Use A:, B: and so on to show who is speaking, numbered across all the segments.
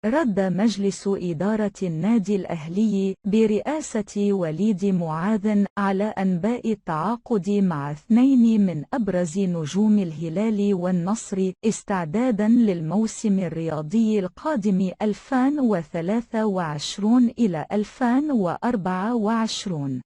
A: رد مجلس إدارة النادي الأهلي برئاسة وليد معاذ على أنباء التعاقد مع 2 من أبرز نجوم الهلال والنصر استعدادا للموسم الرياضي القادم 2023 إلى 2024.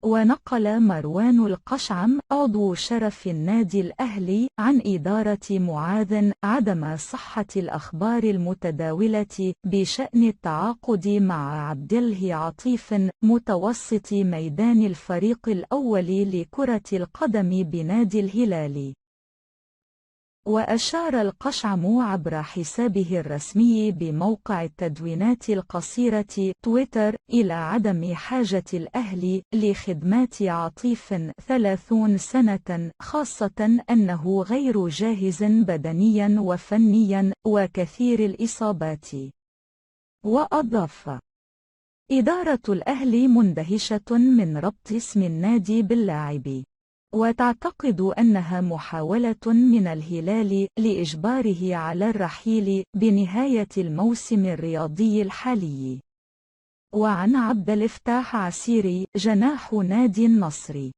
A: ونقل مروان القشعم عضو شرف النادي الأهلي عن إدارة معاذ عدم صحة الأخبار المتداولة بشأن التعاقد مع عبد الله عطيف متوسط ميدان الفريق الأول لكرة القدم بنادي الهلال. وأشار القشعم عبر حسابه الرسمي بموقع التدوينات القصيرة تويتر إلى عدم حاجة الأهلي لخدمات عطيف 30 سنة، خاصة أنه غير جاهز بدنيا وفنيا وكثير الإصابات. وأضاف: إدارة الأهلي مندهشة من ربط اسم النادي باللاعب، وتعتقد أنها محاولة من الهلال لإجباره على الرحيل بنهاية الموسم الرياضي الحالي. وعن عبد الفتاح عسيري جناح نادي النصر،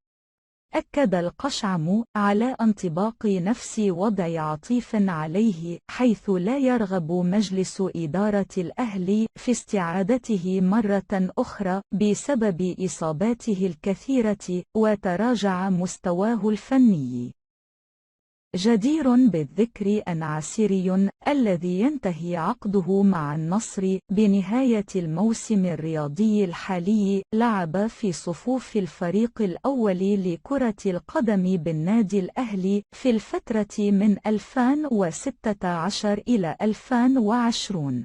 A: أكد القشعم على انطباق نفس وضع عطيف عليه، حيث لا يرغب مجلس إدارة الأهلي في استعادته مرة أخرى بسبب إصاباته الكثيرة وتراجع مستواه الفني. جدير بالذكر أن عسيري الذي ينتهي عقده مع النصر بنهاية الموسم الرياضي الحالي لعب في صفوف الفريق الأول لكرة القدم بالنادي الأهلي في الفترة من 2016 إلى 2020.